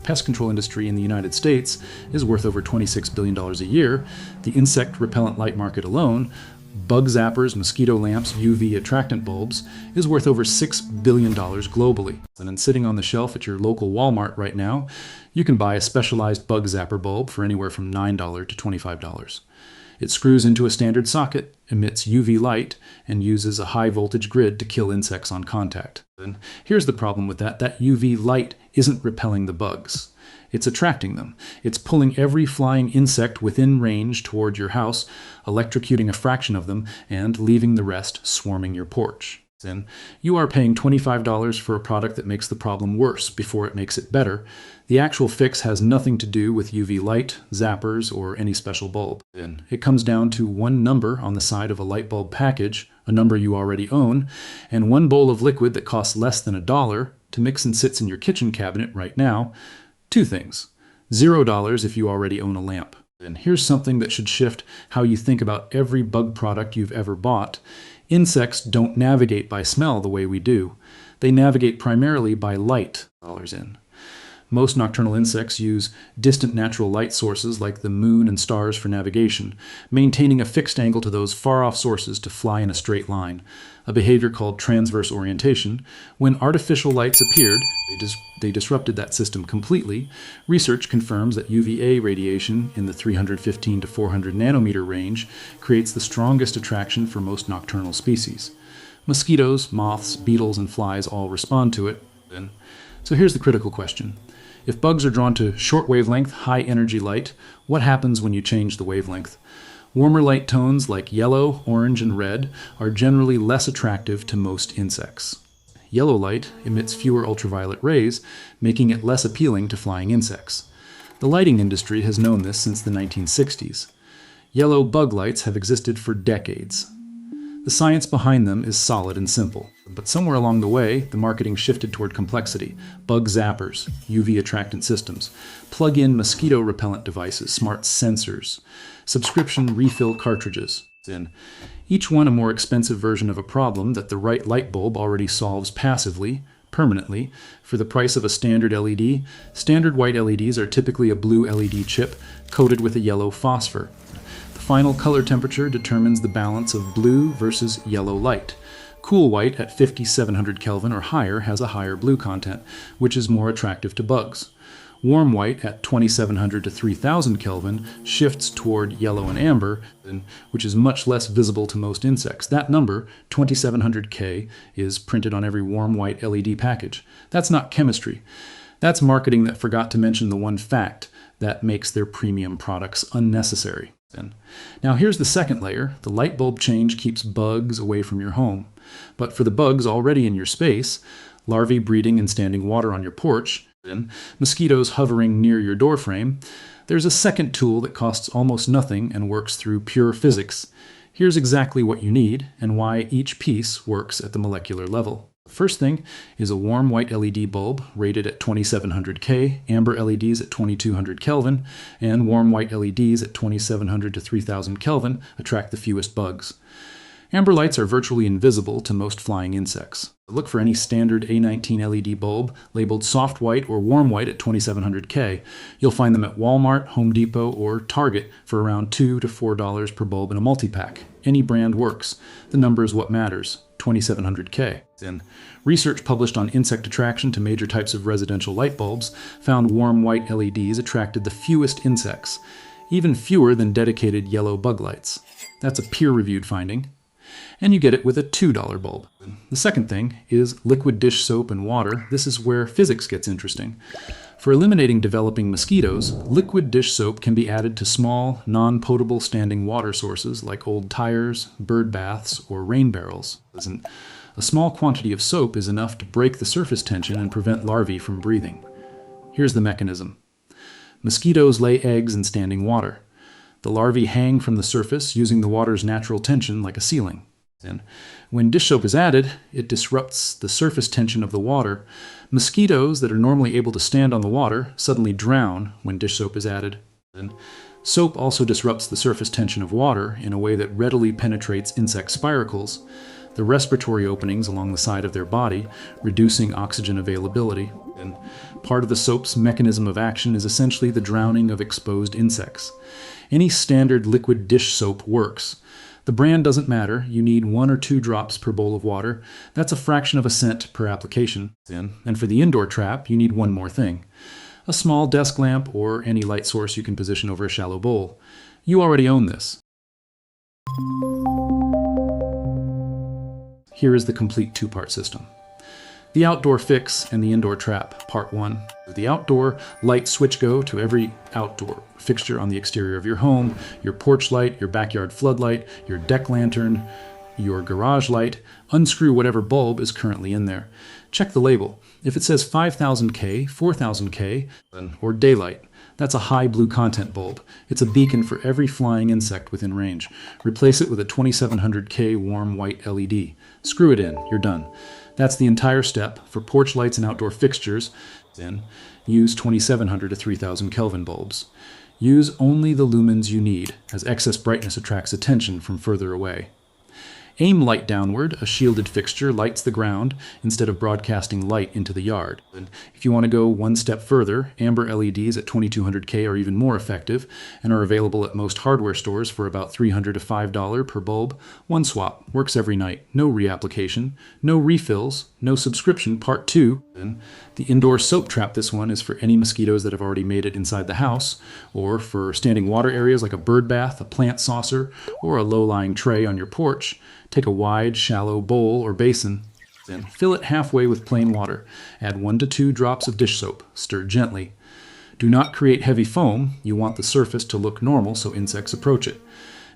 pest control industry in the United States is worth over $26 billion a year, the insect repellent light market alone, bug zappers, mosquito lamps, UV attractant bulbs, is worth over $6 billion globally. And then sitting on the shelf at your local Walmart right now, you can buy a specialized bug zapper bulb for anywhere from $9 to $25. It screws into a standard socket, emits UV light, and uses a high voltage grid to kill insects on contact. And here's the problem with that UV light isn't repelling the bugs. It's attracting them. It's pulling every flying insect within range toward your house, electrocuting a fraction of them, and leaving the rest swarming your porch. And you are paying $25 for a product that makes the problem worse before it makes it better. The actual fix has nothing to do with UV light, zappers, or any special bulb. And it comes down to one number on the side of a light bulb package, a number you already own, and one bowl of liquid that costs less than $1 to mix and sits in your kitchen cabinet right now. Two things. $0 if you already own a lamp. And here's something that should shift how you think about every bug product you've ever bought. Insects don't navigate by smell the way we do. They navigate primarily by light. Most nocturnal insects use distant natural light sources like the moon and stars for navigation, maintaining a fixed angle to those far-off sources to fly in a straight line, a behavior called transverse orientation. When artificial lights appeared, they disrupted that system completely. Research confirms that UVA radiation in the 315 to 400 nanometer range creates the strongest attraction for most nocturnal species. Mosquitoes, moths, beetles, and flies all respond to it. So here's the critical question. If bugs are drawn to short wavelength, high energy light, what happens when you change the wavelength? Warmer light tones like yellow, orange, and red are generally less attractive to most insects. Yellow light emits fewer ultraviolet rays, making it less appealing to flying insects. The lighting industry has known this since the 1960s. Yellow bug lights have existed for decades. The science behind them is solid and simple, but somewhere along the way, the marketing shifted toward complexity. Bug zappers, UV attractant systems, plug-in mosquito repellent devices, smart sensors, subscription refill cartridges. Each one a more expensive version of a problem that the right light bulb already solves passively, permanently, for the price of a standard LED. Standard white LEDs are typically a blue LED chip coated with a yellow phosphor. Final color temperature determines the balance of blue versus yellow light. Cool white at 5700 Kelvin or higher has a higher blue content, which is more attractive to bugs. Warm white at 2700 to 3000 Kelvin shifts toward yellow and amber, which is much less visible to most insects. That number, 2700K, is printed on every warm white LED package. That's not chemistry. That's marketing that forgot to mention the one fact that makes their premium products unnecessary. Now here's the second layer. The light bulb change keeps bugs away from your home. But for the bugs already in your space, larvae breeding and standing water on your porch, mosquitoes hovering near your doorframe, there's a second tool that costs almost nothing and works through pure physics. Here's exactly what you need and why each piece works at the molecular level. The first thing is a warm white LED bulb rated at 2700K, amber LEDs at 2200 Kelvin, and warm white LEDs at 2700 to 3000 Kelvin attract the fewest bugs. Amber lights are virtually invisible to most flying insects. Look for any standard A19 LED bulb labeled soft white or warm white at 2700K. You'll find them at Walmart, Home Depot, or Target for around $2 to $4 per bulb in a multi-pack. Any brand works. The number is what matters. 2700K. Research published on insect attraction to major types of residential light bulbs found warm white LEDs attracted the fewest insects, even fewer than dedicated yellow bug lights. That's a peer-reviewed finding. And you get it with a $2 bulb. The second thing is liquid dish soap and water. This is where physics gets interesting. For eliminating developing mosquitoes, liquid dish soap can be added to small, non-potable standing water sources like old tires, bird baths, or rain barrels. A small quantity of soap is enough to break the surface tension and prevent larvae from breathing. Here's the mechanism. Mosquitoes lay eggs in standing water. The larvae hang from the surface using the water's natural tension like a ceiling. When dish soap is added, it disrupts the surface tension of the water. Mosquitoes that are normally able to stand on the water suddenly drown when dish soap is added. Soap also disrupts the surface tension of water in a way that readily penetrates insect spiracles, the respiratory openings along the side of their body, reducing oxygen availability. And part of the soap's mechanism of action is essentially the drowning of exposed insects. Any standard liquid dish soap works. The brand doesn't matter. You need 1 or 2 drops per bowl of water. That's a fraction of a cent per application. And for the indoor trap, you need one more thing: a small desk lamp or any light source you can position over a shallow bowl. You already own this. Here is the complete 2-part system. The outdoor fix and the indoor trap, part 1. The outdoor light switch go to every outdoor fixture on the exterior of your home: your porch light, your backyard floodlight, your deck lantern, your garage light. Unscrew whatever bulb is currently in there. Check the label. If it says 5000K, 4000K, or daylight, that's a high blue content bulb. It's a beacon for every flying insect within range. Replace it with a 2700K warm white LED. Screw it in, you're done. That's the entire step. For porch lights and outdoor fixtures, then use 2700 to 3000 Kelvin bulbs. Use only the lumens you need, as excess brightness attracts attention from further away. Aim light downward. A shielded fixture lights the ground instead of broadcasting light into the yard. And if you want to go one step further, amber LEDs at 2200K are even more effective and are available at most hardware stores for about $300 to $5 per bulb. One swap. Works every night. No reapplication. No refills. No subscription. Part 2. The indoor soap trap. This one is for any mosquitoes that have already made it inside the house, or for standing water areas like a bird bath, a plant saucer, or a low-lying tray on your porch. Take a wide, shallow bowl or basin, then fill it halfway with plain water. Add 1 to 2 drops of dish soap. Stir gently. Do not create heavy foam. You want the surface to look normal so insects approach it.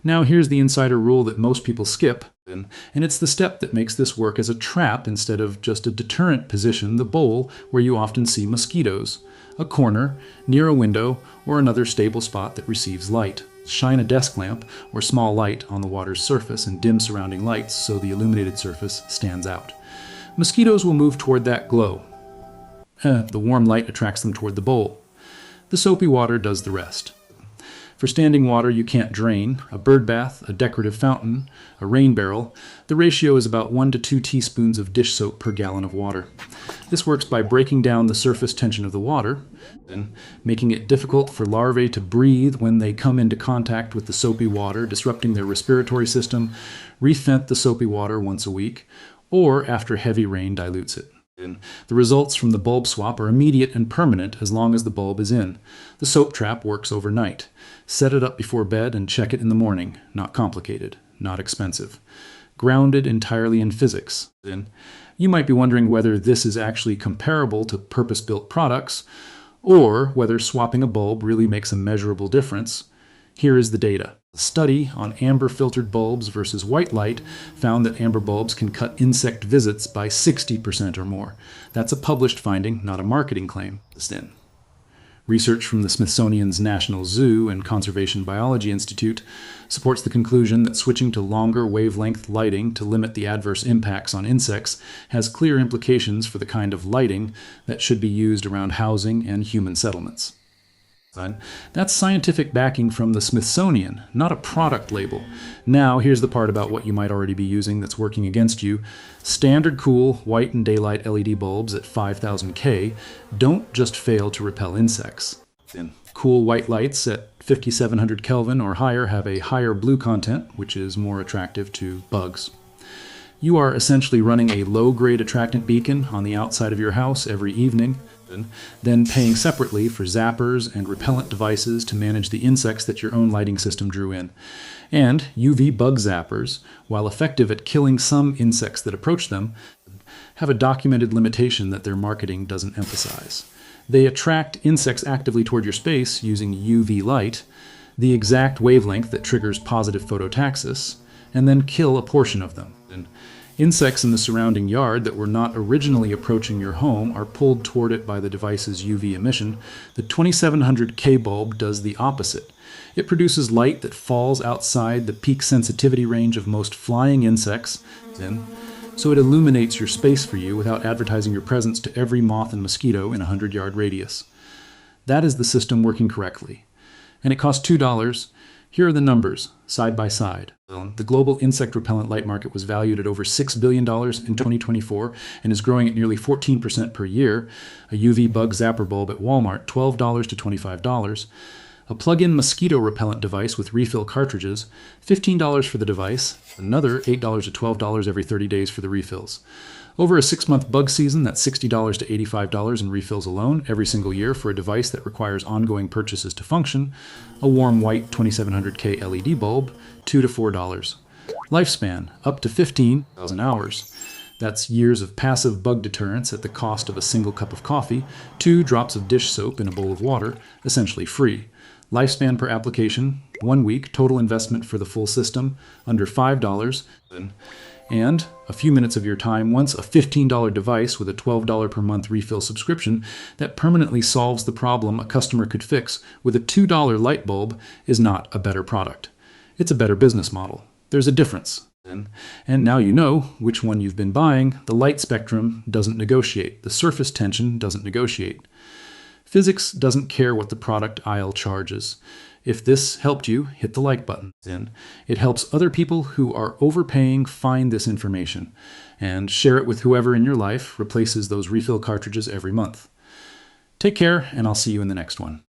Now here's the insider rule that most people skip, and it's the step that makes this work as a trap instead of just a deterrent. Position the bowl where you often see mosquitoes: a corner, near a window, or another stable spot that receives light. Shine a desk lamp or small light on the water's surface and dim surrounding lights so the illuminated surface stands out. Mosquitoes will move toward that glow. The warm light attracts them toward the bowl. The soapy water does the rest. For standing water you can't drain, a bird bath, a decorative fountain, a rain barrel, the ratio is about 1 to 2 teaspoons of dish soap per gallon of water. This works by breaking down the surface tension of the water, then making it difficult for larvae to breathe when they come into contact with the soapy water, disrupting their respiratory system. Refent the soapy water once a week, or after heavy rain dilutes it. The results from the bulb swap are immediate and permanent as long as the bulb is in. The soap trap works overnight. Set it up before bed and check it in the morning. Not complicated, not expensive. Grounded entirely in physics. You might be wondering whether this is actually comparable to purpose-built products, or whether swapping a bulb really makes a measurable difference. Here is the data. A study on amber-filtered bulbs versus white light found that amber bulbs can cut insect visits by 60% or more. That's a published finding, not a marketing claim. Research from the Smithsonian's National Zoo and Conservation Biology Institute supports the conclusion that switching to longer wavelength lighting to limit the adverse impacts on insects has clear implications for the kind of lighting that should be used around housing and human settlements. That's scientific backing from the Smithsonian, not a product label. Now, here's the part about what you might already be using that's working against you. Standard cool white and daylight LED bulbs at 5000K don't just fail to repel insects. Cool white lights at 5700 Kelvin or higher have a higher blue content, which is more attractive to bugs. You are essentially running a low-grade attractant beacon on the outside of your house every evening, then paying separately for zappers and repellent devices to manage the insects that your own lighting system drew in. And UV bug zappers, while effective at killing some insects that approach them, have a documented limitation that their marketing doesn't emphasize. They attract insects actively toward your space using UV light, the exact wavelength that triggers positive phototaxis, and then kill a portion of them. Insects in the surrounding yard that were not originally approaching your home are pulled toward it by the device's UV emission. The 2700K bulb does the opposite. It produces light that falls outside the peak sensitivity range of most flying insects, so it illuminates your space for you without advertising your presence to every moth and mosquito in a 100-yard radius. That is the system working correctly. And it costs $2. Here are the numbers, side by side. The global insect repellent light market was valued at over $6 billion in 2024 and is growing at nearly 14% per year. A UV bug zapper bulb at Walmart, $12 to $25. A plug-in mosquito repellent device with refill cartridges, $15 for the device, another $8 to $12 every 30 days for the refills. Over a 6-month bug season, that's $60 to $85 in refills alone every single year for a device that requires ongoing purchases to function. A warm white 2700K LED bulb, $2 to $4. Lifespan, up to 15,000 hours. That's years of passive bug deterrence at the cost of a single cup of coffee, 2 drops of dish soap in a bowl of water, essentially free. Lifespan per application, 1 week, total investment for the full system, under $5. And a few minutes of your time once, a $15 device with a $12 per month refill subscription that permanently solves the problem a customer could fix with a $2 light bulb is not a better product. It's a better business model. There's a difference. And now you know which one you've been buying. The light spectrum doesn't negotiate. The surface tension doesn't negotiate. Physics doesn't care what the product aisle charges. If this helped you, hit the like button. It helps other people who are overpaying find this information, and share it with whoever in your life replaces those refill cartridges every month. Take care, and I'll see you in the next one.